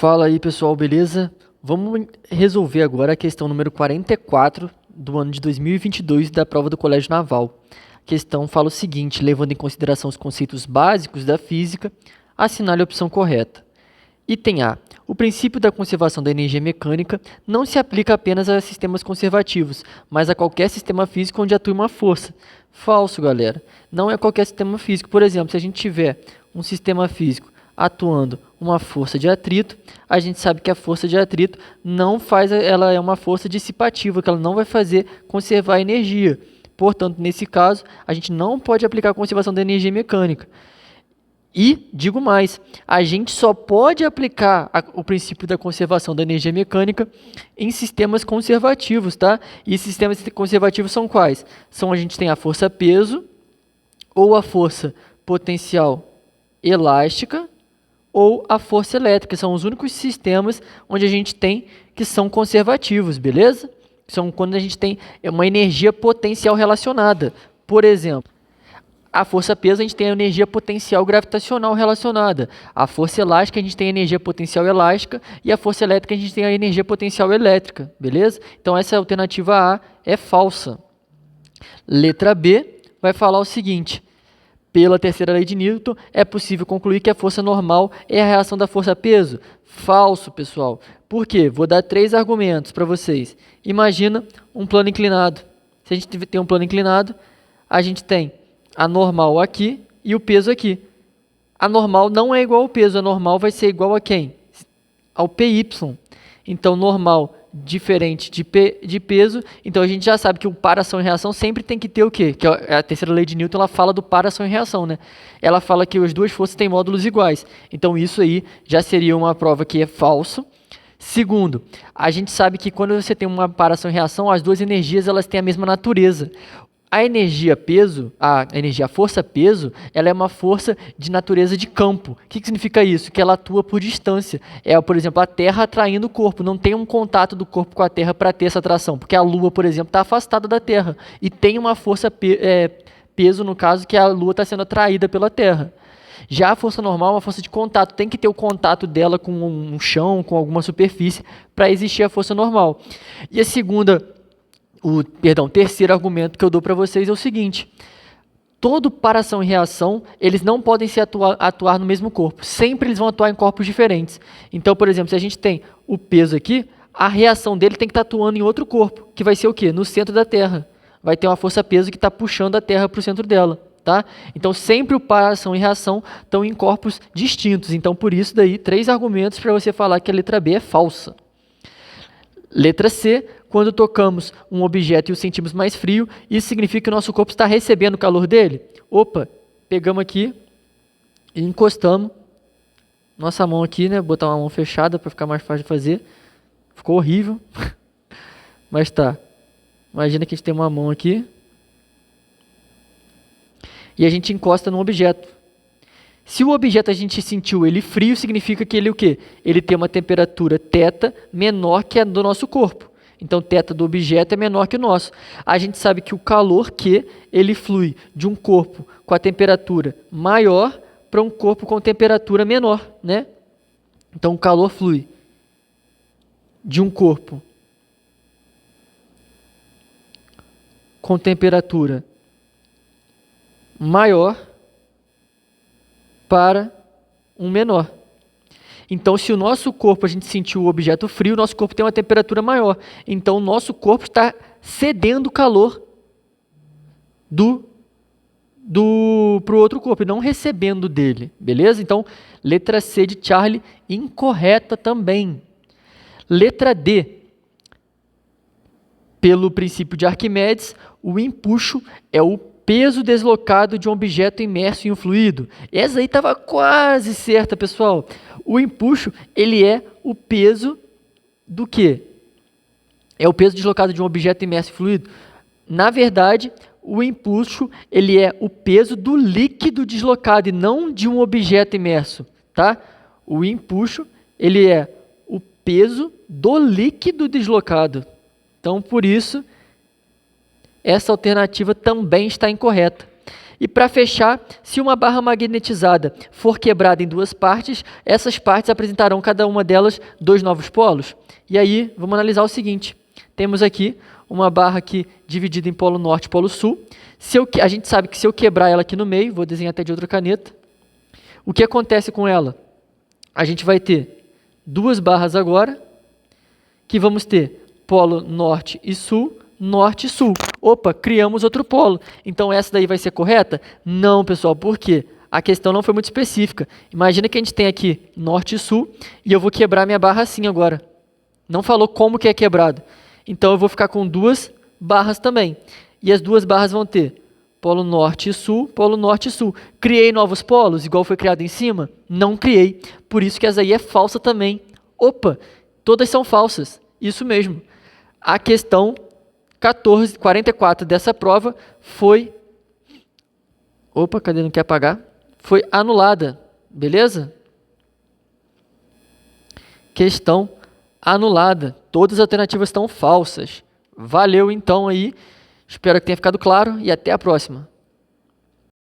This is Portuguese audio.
Fala aí, pessoal, beleza? Vamos resolver agora a questão número 44 do ano de 2022 da prova do Colégio Naval. A questão fala o seguinte: levando em consideração os conceitos básicos da física, assinale a opção correta. Item A. O princípio da conservação da energia mecânica não se aplica apenas a sistemas conservativos, mas a qualquer sistema físico onde atue uma força. Falso, galera. Não é qualquer sistema físico. Por exemplo, se a gente tiver um sistema físico atuando uma força de atrito, a gente sabe que a força de atrito ela é uma força dissipativa, que ela não vai fazer conservar energia. Portanto, nesse caso, a gente não pode aplicar a conservação da energia mecânica. E, digo mais, a gente só pode aplicar o princípio da conservação da energia mecânica em sistemas conservativos, tá? E sistemas conservativos são quais? A gente tem a força-peso, ou a força potencial elástica, ou a força elétrica. São os únicos sistemas onde a gente tem que são conservativos, beleza? São quando a gente tem uma energia potencial relacionada. Por exemplo, a força-peso, a gente tem a energia potencial gravitacional relacionada. A força elástica, a gente tem a energia potencial elástica. E a força elétrica, a gente tem a energia potencial elétrica. Beleza? Então, essa alternativa A é falsa. Letra B vai falar o seguinte: pela terceira lei de Newton, é possível concluir que a força normal é a reação da força-peso. Falso, pessoal. Por quê? Vou dar 3 argumentos para vocês. Imagina um plano inclinado. Se a gente tem um plano inclinado, a gente tem a normal aqui e o peso aqui. A normal não é igual ao peso, a normal vai ser igual a quem? Ao PY. Então, normal diferente de peso, então a gente já sabe que o par, ação e reação sempre tem que ter o quê? Que a terceira lei de Newton, ela fala do par, ação e reação, né? Ela fala que as duas forças têm módulos iguais. Então, isso aí já seria uma prova que é falso. Segundo, a gente sabe que quando você tem uma par, ação e reação, as duas energias elas têm a mesma natureza. A energia peso, a força-peso, ela é uma força de natureza de campo. O que significa isso? Que ela atua por distância. Por exemplo, a Terra atraindo o corpo. Não tem um contato do corpo com a Terra para ter essa atração. Porque a Lua, por exemplo, está afastada da Terra. E tem uma força peso, no caso, que a Lua está sendo atraída pela Terra. Já a força normal é uma força de contato. Tem que ter o contato dela com um chão, com alguma superfície, para existir a força normal. E a terceiro argumento que eu dou para vocês é o seguinte: todo par, ação e reação, eles não podem atuar no mesmo corpo. Sempre eles vão atuar em corpos diferentes. Então, por exemplo, se a gente tem o peso aqui, a reação dele tem que estar atuando em outro corpo, que vai ser o quê? No centro da Terra. Vai ter uma força-peso que está puxando a Terra para o centro dela. Tá? Então, sempre o par, ação e reação estão em corpos distintos. Então, por isso, 3 argumentos para você falar que a letra B é falsa. Letra C, quando tocamos um objeto e o sentimos mais frio, isso significa que o nosso corpo está recebendo o calor dele? Opa, pegamos aqui e encostamos nossa mão aqui, né? Botar uma mão fechada para ficar mais fácil de fazer. Ficou horrível, mas tá. Imagina que a gente tem uma mão aqui e a gente encosta num objeto. Se o objeto a gente sentiu ele frio, significa que ele o quê? Ele tem uma temperatura θ menor que a do nosso corpo. Então, θ do objeto é menor que o nosso. A gente sabe que o calor Q, ele flui de um corpo com a temperatura maior para um corpo com temperatura menor, né? Então, o calor flui de um corpo com temperatura maior para um menor. Então, se o nosso corpo, a gente sentiu o objeto frio, o nosso corpo tem uma temperatura maior. Então, o nosso corpo está cedendo calor para o outro corpo, e não recebendo dele. Beleza? Então, letra C de Charlie, incorreta também. Letra D. Pelo princípio de Arquimedes, o empuxo é o peso deslocado de um objeto imerso em um fluido. Essa aí estava quase certa, pessoal. O empuxo, ele é o peso do quê? É o peso deslocado de um objeto imerso em fluido. Na verdade, o empuxo, ele é o peso do líquido deslocado e não de um objeto imerso, tá? O empuxo, ele é o peso do líquido deslocado. Então, por isso, essa alternativa também está incorreta. E para fechar, se uma barra magnetizada for quebrada em duas partes, essas partes apresentarão cada uma delas dois novos polos. E aí, vamos analisar o seguinte. Temos aqui uma barra aqui dividida em polo norte e polo sul. A gente sabe que se eu quebrar ela aqui no meio, vou desenhar até de outra caneta, o que acontece com ela? A gente vai ter duas barras agora, que vamos ter polo norte e sul. Opa, criamos outro polo. Então essa daí vai ser correta? Não, pessoal, por quê? A questão não foi muito específica. Imagina que a gente tem aqui norte e sul, e eu vou quebrar minha barra assim agora. Não falou como que é quebrado. Então eu vou ficar com duas barras também. E as duas barras vão ter polo norte e sul, polo norte e sul. Criei novos polos, igual foi criado em cima? Não criei. Por isso que essa aí é falsa também. Opa, todas são falsas. Isso mesmo. A questão 44 dessa prova foi... Opa, cadê? Não quer apagar? Foi anulada. Beleza? Questão anulada. Todas as alternativas estão falsas. Valeu então aí. Espero que tenha ficado claro e até a próxima.